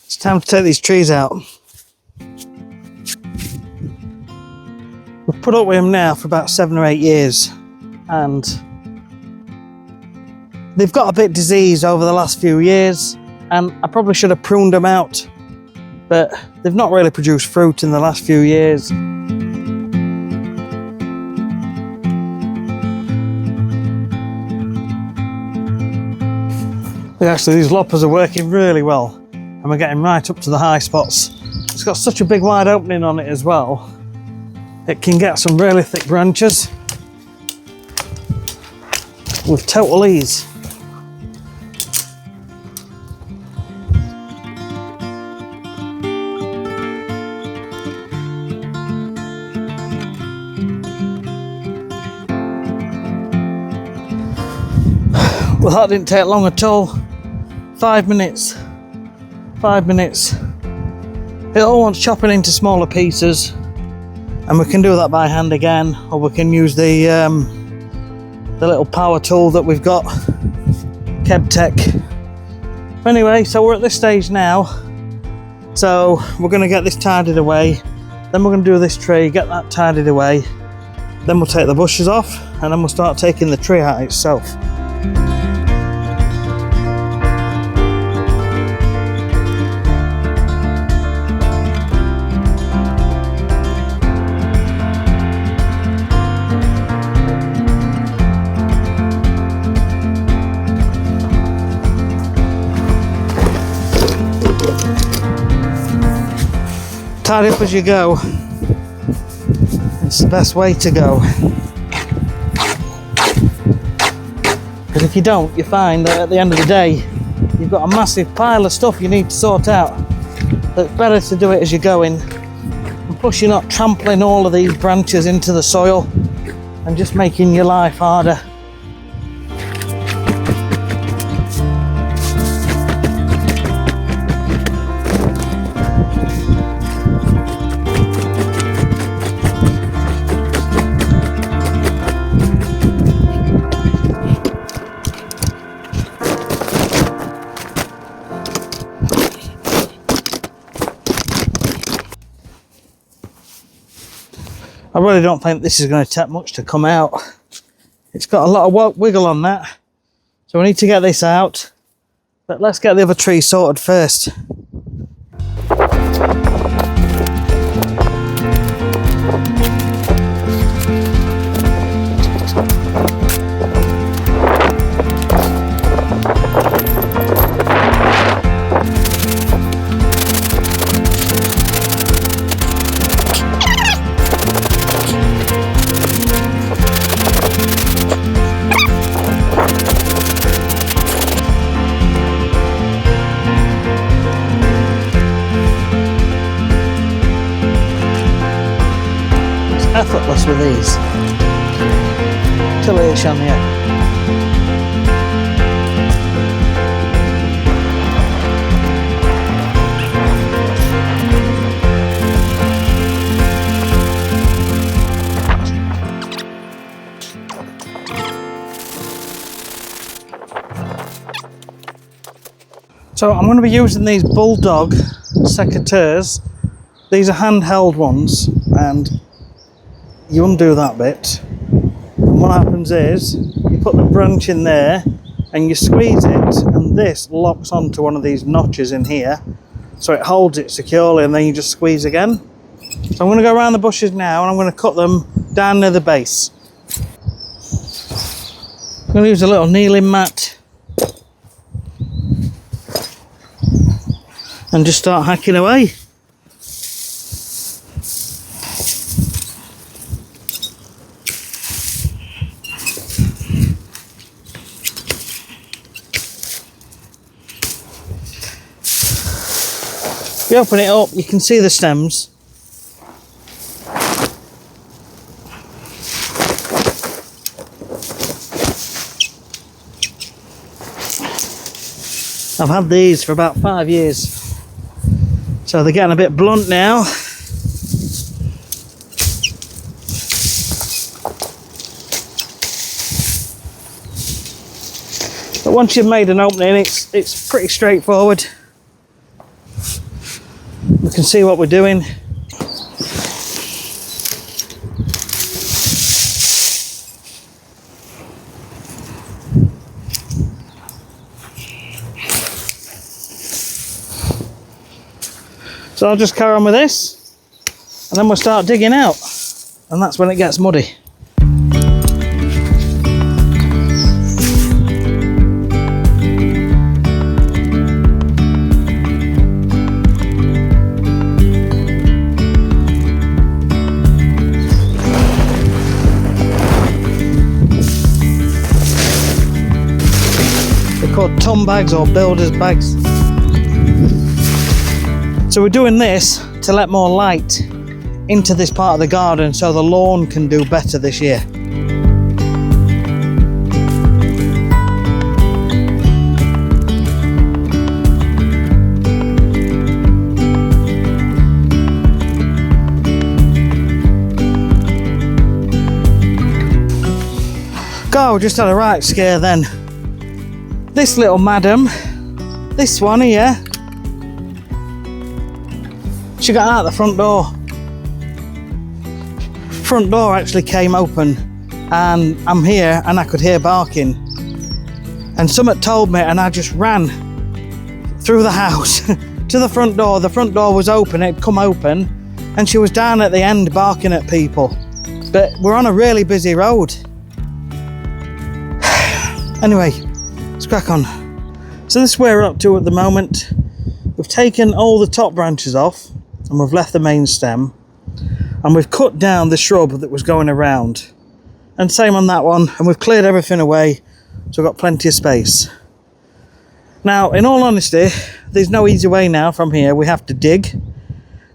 It's time to take these trees out. We've put up with them now for about 7 or 8 years, and they've got a bit diseased over the last few years, and I probably should have pruned them out, but they've not really produced fruit in the last few years. Actually, these loppers are working really well, and we're getting right up to the high spots. It's got such a big wide opening on it as well. It can get some really thick branches with total ease. Well, that didn't take long at all. 5 minutes. 5 minutes. It all wants chopping into smaller pieces, and we can do that by hand again, or we can use the little power tool that we've got, KebTech. Anyway, so we're at this stage now. So we're going to get this tidied away. Then we're going to do this tree, get that tidied away. Then we'll take the bushes off, and then we'll start taking the tree out itself. Tidy up as you go. It's the best way to go. Because if you don't, you find that at the end of the day, you've got a massive pile of stuff you need to sort out. So it's better to do it as you're going. And plus, you're not trampling all of these branches into the soil and just making your life harder. I really don't think this is going to take much to come out. It's got a lot of wiggle on that, so we need to get this out, but let's get the other tree sorted first. Effortless with these till it's on the end. So I'm going to be using these bulldog secateurs. These are handheld ones, and you undo that bit, and what happens is you put the branch in there and you squeeze it, and this locks onto one of these notches in here, so it holds it securely, and then you just squeeze again. So I'm going to go around the bushes now, and I'm going to cut them down near the base. I'm going to use a little kneeling mat and just start hacking away. If you open it up, you can see the stems. I've had these for about 5 years, so they're getting a bit blunt now. But once you've made an opening, it's pretty straightforward. we can see what we're doing. So I'll just carry on with this, and then we'll start digging out, and that's when it gets muddy. They're called ton bags or builder's bags. So we're doing this to let more light into this part of the garden so the lawn can do better this year. God, we just had a right scare then. This little madam, this one here, she got out the front door. Front door actually came open, and I'm here and I could hear barking. And someone told me, and I just ran through the house to the front door. The front door was open, it'd come open, and she was down at the end barking at people. But we're on a really busy road. Anyway, let's crack on. So this is where we're up to at the moment. We've taken all the top branches off, and we've left the main stem, and we've cut down the shrub that was going around, and same on that one, and we've cleared everything away, so we've got plenty of space. Now, in all honesty, there's no easy way now from here. We have to dig, and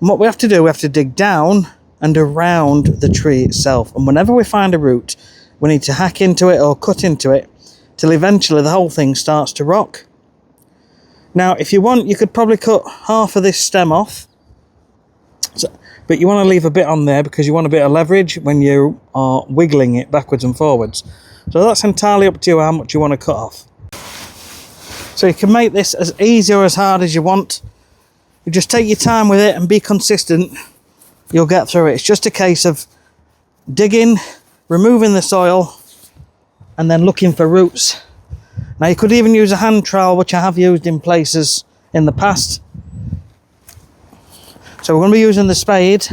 what we have to do, we have to dig down and around the tree itself, and whenever we find a root, we need to hack into it or cut into it till eventually the whole thing starts to rock. Now, if you want, you could probably cut half of this stem off, but you want to leave a bit on there because you want a bit of leverage when you are wiggling it backwards and forwards. So that's entirely up to you how much you want to cut off. So you can make this as easy or as hard as you want. You just take your time with it and be consistent. You'll get through it. It's just a case of digging, removing the soil, and then looking for roots. Now you could even use a hand trowel, which I have used in places in the past. So we're going to be using the spade,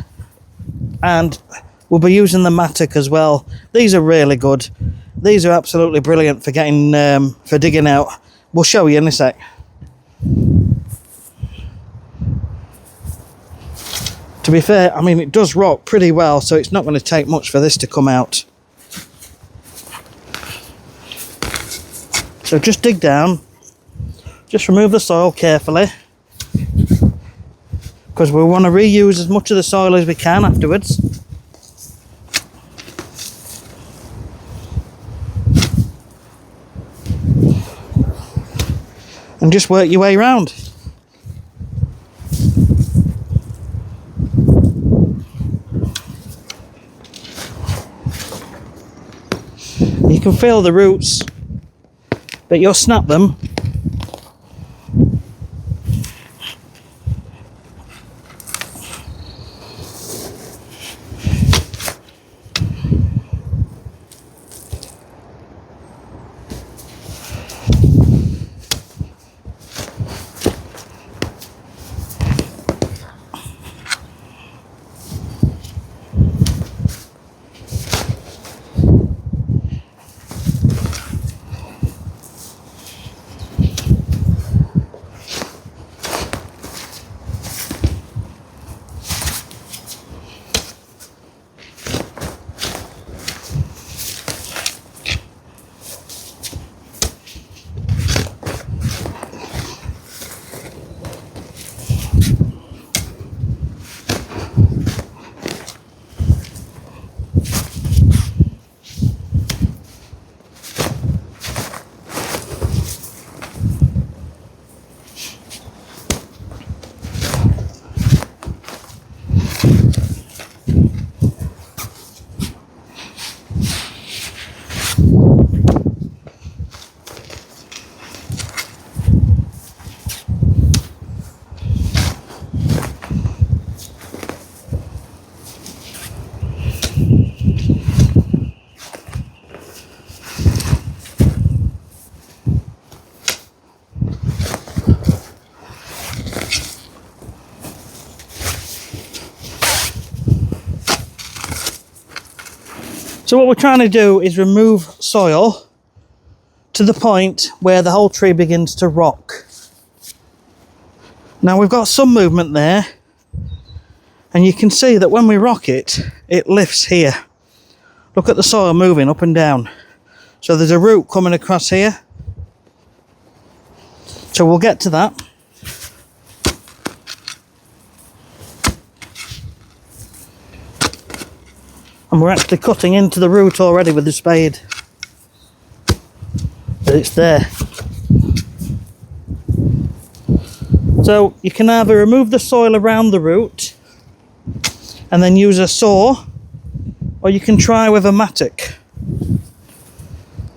and we'll be using the mattock as well. These are really good. These are absolutely brilliant for getting for digging out. We'll show you in a sec. To be fair, I mean, it does rock pretty well, so it's not going to take much for this to come out. So just dig down, just remove the soil carefully, because we want to reuse as much of the soil as we can afterwards. And just work your way around. You can feel the roots, but you'll snap them. So what we're trying to do is remove soil to the point where the whole tree begins to rock. Now we've got some movement there, and you can see that when we rock it, it lifts here. Look at the soil moving up and down. So there's a root coming across here. So we'll get to that. And we're actually cutting into the root already with the spade. But it's there. So you can either remove the soil around the root and then use a saw, or you can try with a mattock.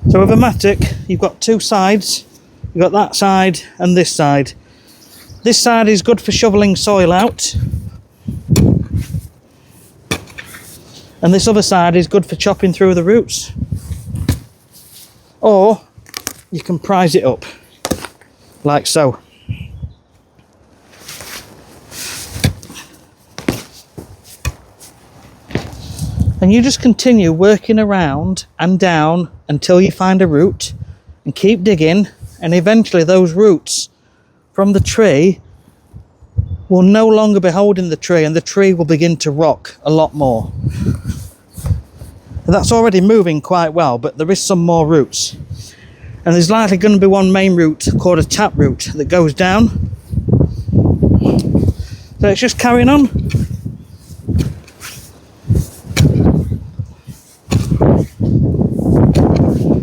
So with a mattock, you've got two sides. You've got that side and this side. This side is good for shoveling soil out. And this other side is good for chopping through the roots. Or you can prise it up, like so. And you just continue working around and down until you find a root, and keep digging, and eventually those roots from the tree will no longer be holding the tree, and the tree will begin to rock a lot more. And that's already moving quite well, but there is some more roots. And there's likely going to be one main root called a tap root that goes down. So it's just carrying on.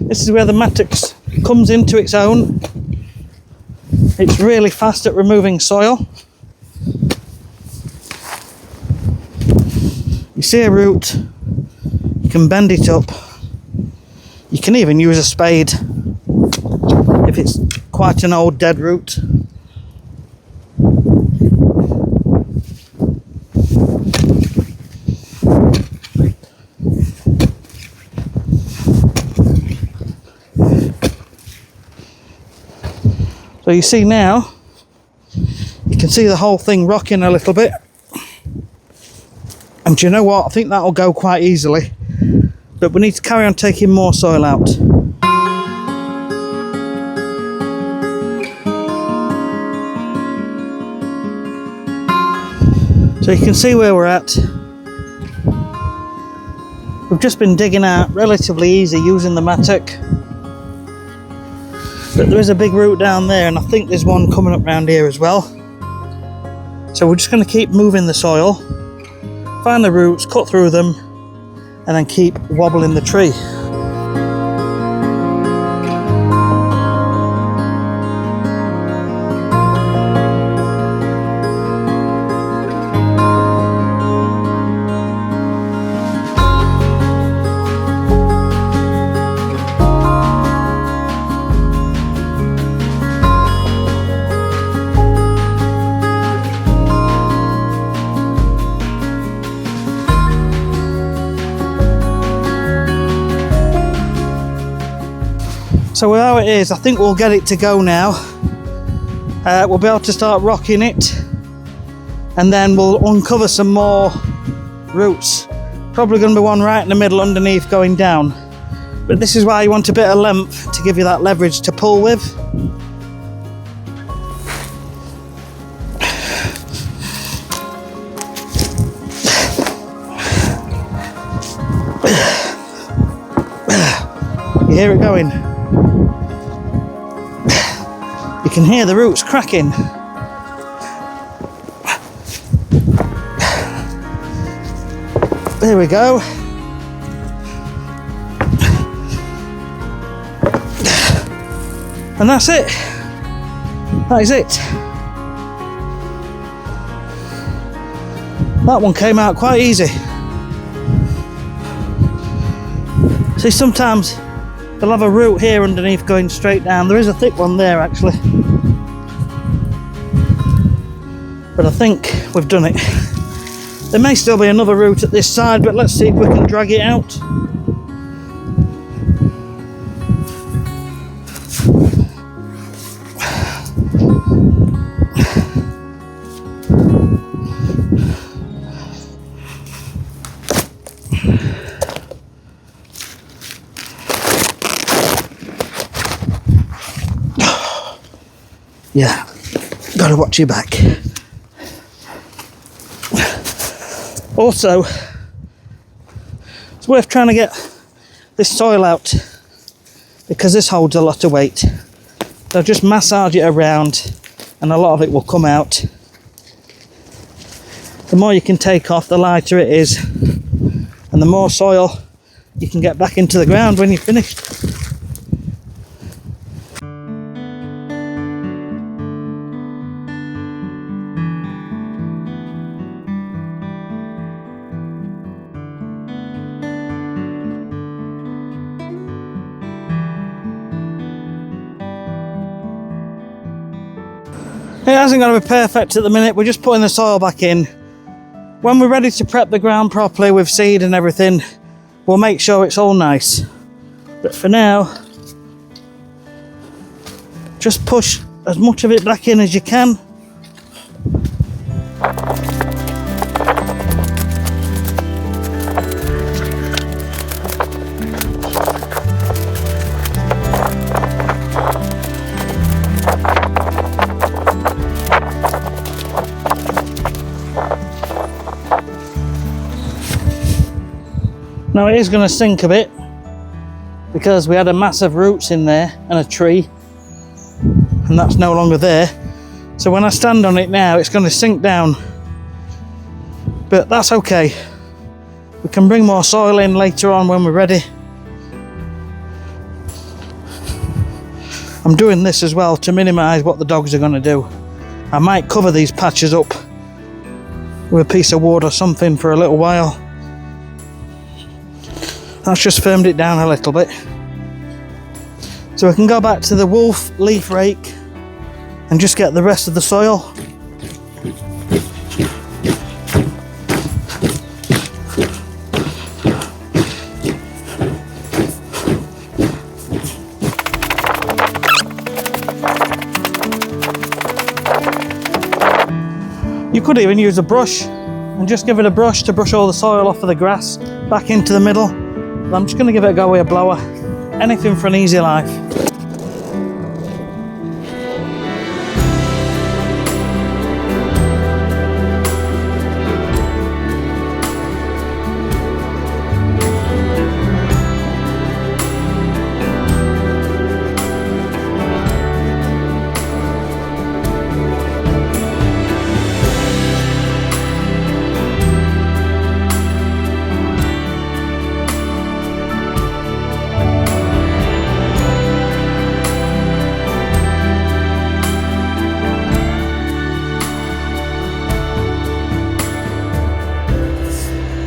This is where the mattock comes into its own. It's really fast at removing soil. You see a root, you can bend it up. You can even use a spade if it's quite an old dead root. So you see now, you can see the whole thing rocking a little bit. And do you know what? I think that'll go quite easily. But we need to carry on taking more soil out. So you can see where we're at. We've just been digging out relatively easy using the mattock. But there is a big root down there, and I think there's one coming up round here as well. So we're just going to keep moving the soil, find the roots, cut through them, and then keep wobbling the tree. So how it is, I think we'll get it to go now. We'll be able to start rocking it, and then we'll uncover some more roots. Probably going to be one right in the middle underneath going down. But this is why you want a bit of length to give you that leverage to pull with. You hear it going? You can hear the roots cracking. There we go. And that's it. That is it. That one came out quite easy. See, sometimes they'll have a root here underneath going straight down. There is a thick one there actually. But I think we've done it. There may still be another root at this side, but let's see if we can drag it out. Yeah, gotta watch your back. Also, it's worth trying to get this soil out because this holds a lot of weight. So just massage it around and a lot of it will come out. The more you can take off, the lighter it is, and the more soil you can get back into the ground when you're finished. It hasn't got to be perfect at the minute, we're just putting the soil back in. When we're ready to prep the ground properly with seed and everything, we'll make sure it's all nice. But for now, just push as much of it back in as you can. Now it is going to sink a bit because we had a massive roots in there and a tree, and that's no longer there. So when I stand on it now, it's going to sink down, but that's okay. We can bring more soil in later on when we're ready. I'm doing this as well to minimise what the dogs are going to do. I might cover these patches up with a piece of wood or something for a little while. That's just firmed it down a little bit. So we can go back to the wolf leaf rake and just get the rest of the soil. You could even use a brush and just give it a brush to brush all the soil off of the grass back into the middle. But I'm just going to give it a go with a blower. Anything for an easy life.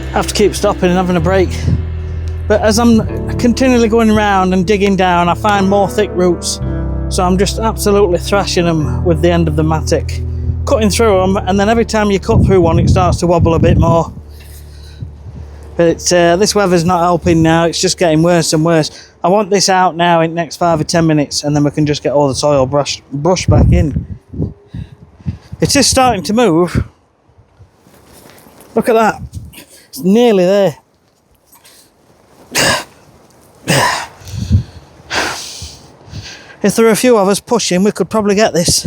I have to keep stopping and having a break. But as I'm continually going around and digging down, I find more thick roots. So I'm just absolutely thrashing them with the end of the mattock, cutting through them, and then every time you cut through one, it starts to wobble a bit more. But it's, this weather's not helping now, it's just getting worse and worse. I want this out now in the next 5 or 10 minutes, and then we can just get all the soil brushed back in. It is starting to move. Look at that. It's nearly there. If there were a few of us pushing, we could probably get this.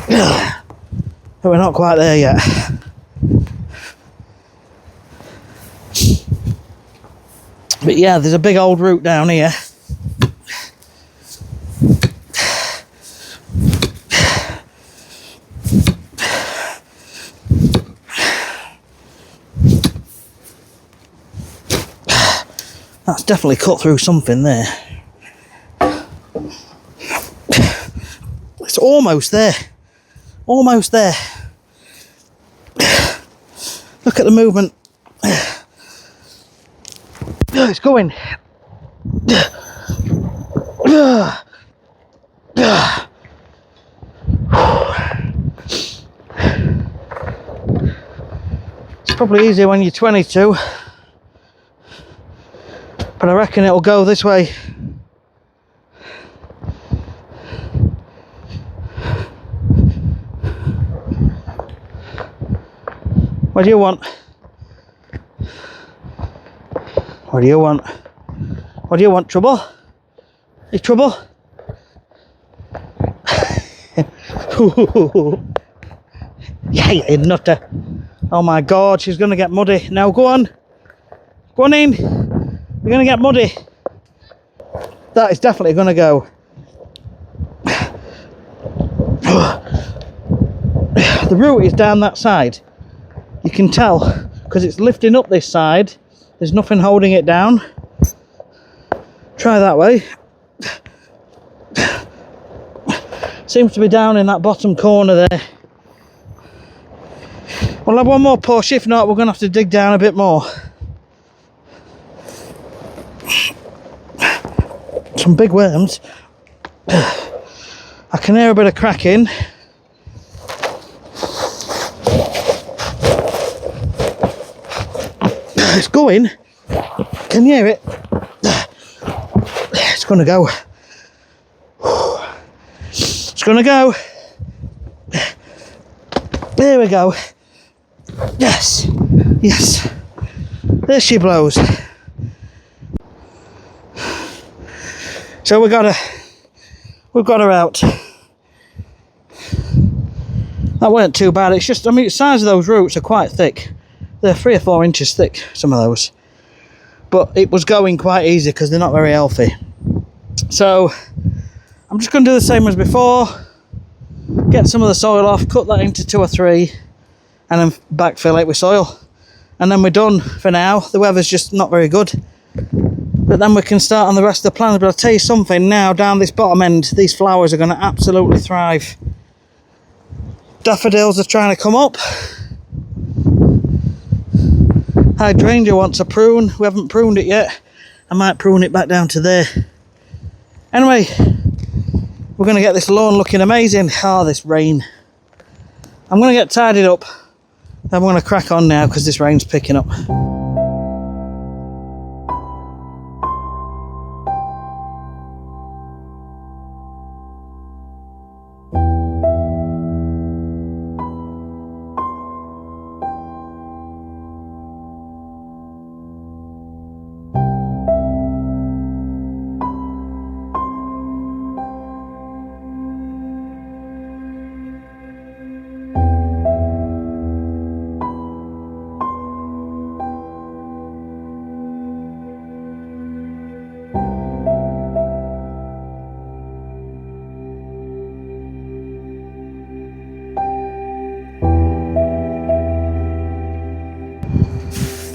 But we're not quite there yet. But yeah, there's a big old root down here. That's definitely cut through something there. It's almost there. Almost there. Look at the movement. It's going. It's probably easier when you're 22. But I reckon it'll go this way. What do you want? What do you want? What do you want, trouble? You trouble? Yeah, you nutter. Oh my God, she's gonna get muddy. Now go on. Go on in. You're gonna get muddy. That is definitely gonna go. The root is down that side. You can tell because it's lifting up this side. There's nothing holding it down. Try that way. Seems to be down in that bottom corner there. We'll have one more push, if not we're going to have to dig down a bit more. Some big worms. I can hear a bit of cracking. It's going. Can you hear it? It's going to go. It's going to go. There we go. Yes. Yes. There she blows. So we've got her out. That weren't too bad. It's just, I mean, the size of those roots are quite thick. They're 3 or 4 inches thick, some of those. But it was going quite easy because they're not very healthy. So I'm just going to do the same as before. Get some of the soil off, cut that into 2 or 3, and then backfill it with soil. And then we're done for now. The weather's just not very good. But then we can start on the rest of the plants. But I'll tell you something now, down this bottom end, these flowers are going to absolutely thrive. Daffodils are trying to come up. Hydrangea wants a prune. We haven't pruned it yet. I might prune it back down to there. Anyway, we're going to get this lawn looking amazing. Oh, this rain. I'm going to get tidied up. Then we're going to crack on now because this rain's picking up.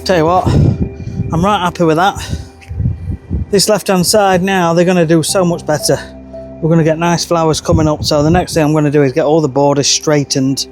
Tell you what, I'm right happy with that. This left hand side now, they're going to do so much better. We're going to get nice flowers coming up, so the next thing I'm going to do is get all the borders straightened